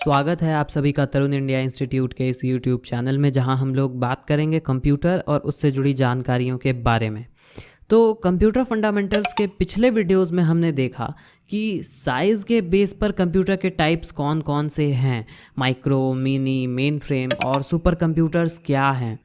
स्वागत है आप सभी का तरुण इंडिया इंस्टीट्यूट के इस यूट्यूब चैनल में, जहां हम लोग बात करेंगे कंप्यूटर और उससे जुड़ी जानकारियों के बारे में। तो कंप्यूटर फंडामेंटल्स के पिछले वीडियोस में हमने देखा कि साइज़ के बेस पर कंप्यूटर के टाइप्स कौन कौन से हैं, माइक्रो, मिनी, मेन फ्रेम और सुपर कंप्यूटर्स क्या हैं।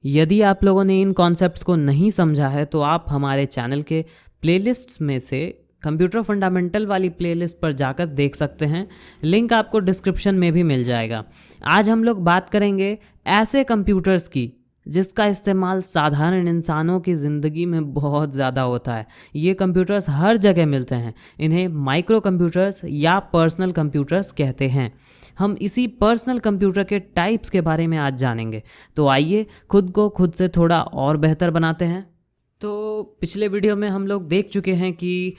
यदि आप लोगों ने इन कॉन्सेप्ट्स को नहीं समझा है तो आप हमारे चैनल के प्लेलिस्ट्स में से कंप्यूटर फंडामेंटल वाली प्लेलिस्ट पर जाकर देख सकते हैं, लिंक आपको डिस्क्रिप्शन में भी मिल जाएगा। आज हम लोग बात करेंगे ऐसे कंप्यूटर्स की जिसका इस्तेमाल साधारण इंसानों की ज़िंदगी में बहुत ज़्यादा होता है। ये कंप्यूटर्स हर जगह मिलते हैं। इन्हें माइक्रो कंप्यूटर्स या पर्सनल कंप्यूटर्स कहते हैं। हम इसी पर्सनल कंप्यूटर के टाइप्स के बारे में आज जानेंगे। तो आइए खुद को खुद से थोड़ा और बेहतर बनाते हैं। तो पिछले वीडियो में हम लोग देख चुके हैं कि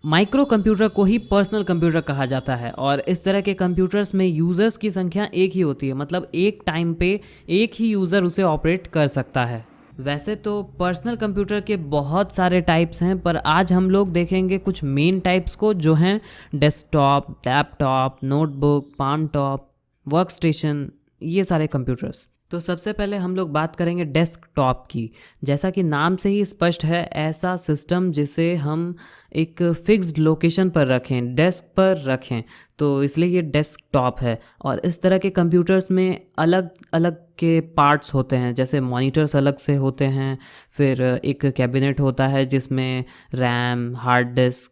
माइक्रो कंप्यूटर को ही पर्सनल कंप्यूटर कहा जाता है और इस तरह के कंप्यूटर्स में यूज़र्स की संख्या एक ही होती है, मतलब एक टाइम पे एक ही यूज़र उसे ऑपरेट कर सकता है। वैसे तो पर्सनल कंप्यूटर के बहुत सारे टाइप्स हैं, पर आज हम लोग देखेंगे कुछ मेन टाइप्स को, जो हैं desktop, laptop, notebook, palm top, work station, ये सारे कंप्यूटर्स। तो सबसे पहले हम लोग बात करेंगे डेस्कटॉप की। जैसा कि नाम से ही स्पष्ट है, ऐसा सिस्टम जिसे हम एक फिक्स्ड लोकेशन पर रखें, डेस्क पर रखें, तो इसलिए ये डेस्कटॉप है। और इस तरह के कंप्यूटर्स में अलग अलग के पार्ट्स होते हैं, जैसे मॉनिटर्स अलग से होते हैं, फिर एक कैबिनेट होता है जिसमें RAM, hard disk,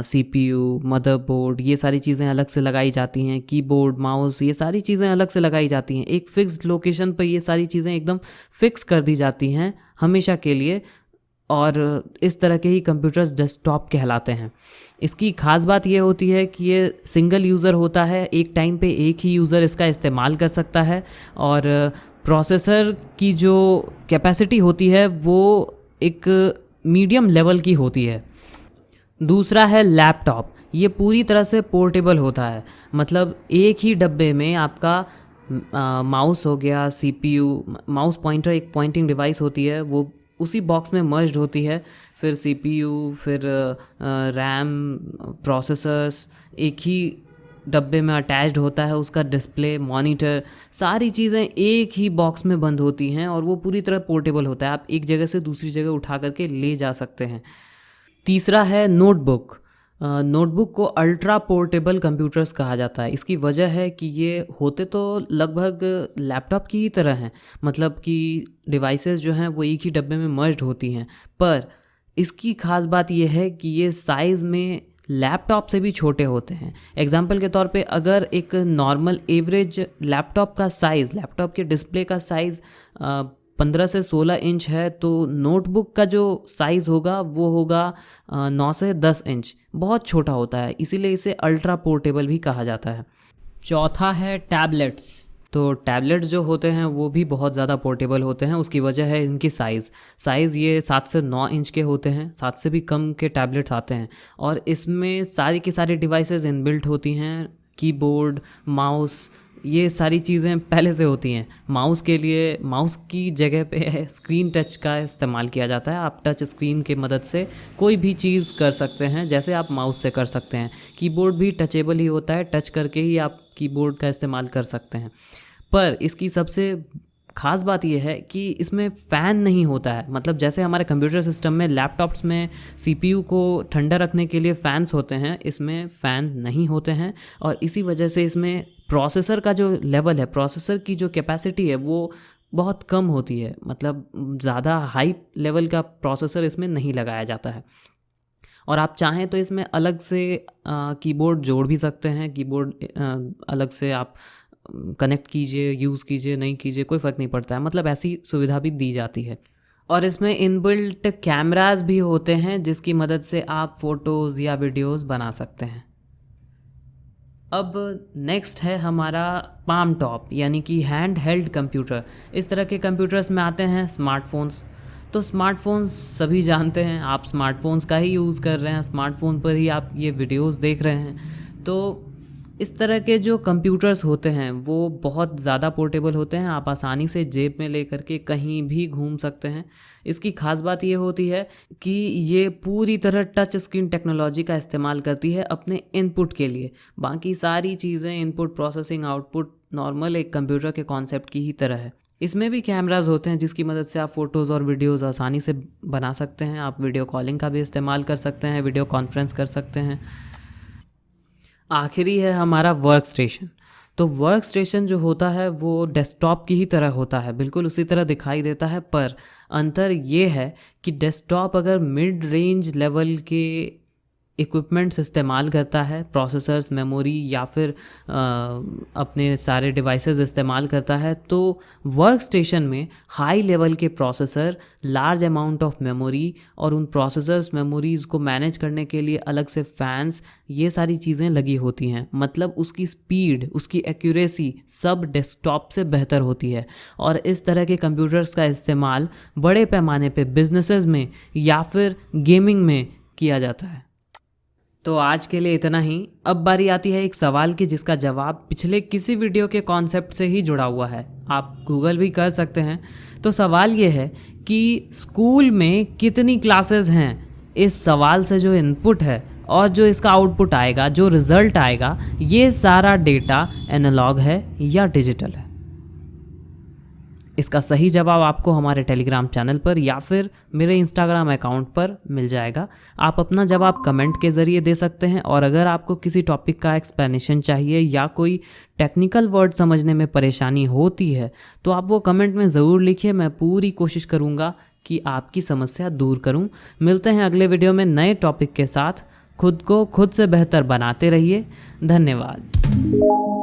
CPU, motherboard, ये सारी चीज़ें अलग से लगाई जाती हैं, कीबोर्ड, माउस, ये सारी चीज़ें अलग से लगाई जाती हैं। एक फिक्स्ड लोकेशन पर ये सारी चीज़ें एकदम फिक्स कर दी जाती हैं हमेशा के लिए, और इस तरह के ही कंप्यूटर्स डेस्कटॉप कहलाते हैं। इसकी ख़ास बात ये होती है कि ये सिंगल यूज़र होता है, एक टाइम पे एक ही यूज़र इसका इस्तेमाल कर सकता है, और प्रोसेसर की जो कैपेसिटी होती है वो एक मीडियम लेवल की होती है। दूसरा है लैपटॉप। ये पूरी तरह से पोर्टेबल होता है, मतलब एक ही डब्बे में आपका माउस हो गया, CPU, माउस पॉइंटर एक पॉइंटिंग डिवाइस होती है, वो उसी बॉक्स में मर्ज्ड होती है, फिर CPU, फिर रैम, प्रोसेसर्स एक ही डब्बे में अटैच्ड होता है, उसका डिस्प्ले, मॉनिटर, सारी चीज़ें एक ही बॉक्स में बंद होती हैं और वो पूरी तरह पोर्टेबल होता है। आप एक जगह से दूसरी जगह उठा करके ले जा सकते हैं। तीसरा है नोटबुक। नोटबुक को अल्ट्रा पोर्टेबल कंप्यूटर्स कहा जाता है। इसकी वजह है कि ये होते तो लगभग लैपटॉप की ही तरह हैं, मतलब कि डिवाइसेस जो हैं वो एक ही डब्बे में मर्ज्ड होती हैं, पर इसकी ख़ास बात ये है कि ये साइज़ में लैपटॉप से भी छोटे होते हैं। एग्जाम्पल के तौर पे अगर एक नॉर्मल एवरेज लैपटॉप का साइज़, लैपटॉप के डिस्प्ले का साइज़ 15 से 16 इंच है, तो नोटबुक का जो साइज़ होगा वो होगा 9 से 10 इंच, बहुत छोटा होता है, इसीलिए इसे अल्ट्रा पोर्टेबल भी कहा जाता है। चौथा है टैबलेट्स। तो टैबलेट्स जो होते हैं वो भी बहुत ज़्यादा पोर्टेबल होते हैं। उसकी वजह है इनकी साइज़ ये 7 से 9 इंच के होते हैं, 7 से भी कम के टैबलेट्स आते हैं, और इसमें सारी की सारी डिवाइसेस इनबिल्ट होती हैं, कीबोर्ड, माउस, ये सारी चीज़ें पहले से होती हैं। माउस के लिए, माउस की जगह पे स्क्रीन टच का इस्तेमाल किया जाता है। आप टच स्क्रीन की मदद से कोई भी चीज़ कर सकते हैं, जैसे आप माउस से कर सकते हैं। कीबोर्ड भी टचेबल ही होता है, टच करके ही आप कीबोर्ड का इस्तेमाल कर सकते हैं। पर इसकी सबसे ख़ास बात यह है कि इसमें फ़ैन नहीं होता है, मतलब जैसे हमारे कंप्यूटर सिस्टम में, लैपटॉप्स में CPU को ठंडा रखने के लिए फ़ैन्स होते हैं, इसमें फ़ैन नहीं होते हैं, और इसी वजह से इसमें प्रोसेसर का जो लेवल है, प्रोसेसर की जो कैपेसिटी है वो बहुत कम होती है, मतलब ज़्यादा हाई लेवल का प्रोसेसर इसमें नहीं लगाया जाता है। और आप चाहें तो इसमें अलग से कीबोर्ड जोड़ भी सकते हैं, कीबोर्ड अलग से आप कनेक्ट कीजिए, यूज़ कीजिए, नहीं कीजिए, कोई फ़र्क नहीं पड़ता है, मतलब ऐसी सुविधा भी दी जाती है। और इसमें इनबिल्ट कैमरास भी होते हैं जिसकी मदद से आप फ़ोटोज़ या वीडियोज़ बना सकते हैं। अब नेक्स्ट है हमारा पाम टॉप, यानी कि हैंड हेल्ड कंप्यूटर। इस तरह के कंप्यूटर्स में आते हैं स्मार्टफोन्स। तो स्मार्टफोन्स सभी जानते हैं, आप स्मार्टफोन्स का ही यूज़ कर रहे हैं, स्मार्टफोन पर ही आप ये वीडियोस देख रहे हैं। तो इस तरह के जो कंप्यूटर्स होते हैं वो बहुत ज़्यादा पोर्टेबल होते हैं, आप आसानी से जेब में ले करके कहीं भी घूम सकते हैं। इसकी ख़ास बात ये होती है कि ये पूरी तरह टच स्क्रीन टेक्नोलॉजी का इस्तेमाल करती है अपने इनपुट के लिए। बाकी सारी चीज़ें इनपुट, प्रोसेसिंग, आउटपुट नॉर्मल एक कंप्यूटर के कॉन्सेप्ट की ही तरह है। इसमें भी कैमराज होते हैं जिसकी मदद से आप फ़ोटोज़ और वीडियोज़ आसानी से बना सकते हैं। आप वीडियो कॉलिंग का भी इस्तेमाल कर सकते हैं, वीडियो कॉन्फ्रेंस कर सकते हैं। आखिरी है हमारा वर्क स्टेशन। तो वर्क स्टेशन जो होता है वो डेस्कटॉप की ही तरह होता है, बिल्कुल उसी तरह दिखाई देता है, पर अंतर ये है कि डेस्कटॉप अगर मिड रेंज लेवल के इक्विपमेंट्स इस्तेमाल करता है, प्रोसेसर्स, मेमोरी या फिर अपने सारे डिवाइसेस इस्तेमाल करता है, तो वर्क स्टेशन में हाई लेवल के processor, large amount of memory और उन प्रोसेसर्स, मेमोरीज़ को मैनेज करने के लिए अलग से फैंस, ये सारी चीज़ें लगी होती हैं। मतलब उसकी स्पीड, उसकी एक्यूरेसी सब डेस्कटॉप से बेहतर होती है। और इस तरह के कंप्यूटर्स का इस्तेमाल बड़े पैमाने पे बिजनेसेस में या फिर गेमिंग में किया जाता है। तो आज के लिए इतना ही। अब बारी आती है एक सवाल की जिसका जवाब पिछले किसी वीडियो के कॉन्सेप्ट से ही जुड़ा हुआ है, आप गूगल भी कर सकते हैं। तो सवाल ये है कि स्कूल में कितनी क्लासेस हैं। इस सवाल से जो इनपुट है और जो इसका आउटपुट आएगा, जो रिज़ल्ट आएगा, ये सारा डेटा एनालॉग है या डिजिटल है। इसका सही जवाब आपको हमारे टेलीग्राम चैनल पर या फिर मेरे इंस्टाग्राम अकाउंट पर मिल जाएगा। आप अपना जवाब कमेंट के ज़रिए दे सकते हैं। और अगर आपको किसी टॉपिक का एक्सप्लेनेशन चाहिए या कोई टेक्निकल वर्ड समझने में परेशानी होती है तो आप वो कमेंट में ज़रूर लिखिए। मैं पूरी कोशिश करूँगा कि आपकी समस्या दूर करूँ। मिलते हैं अगले वीडियो में नए टॉपिक के साथ। खुद को खुद से बेहतर बनाते रहिए। धन्यवाद।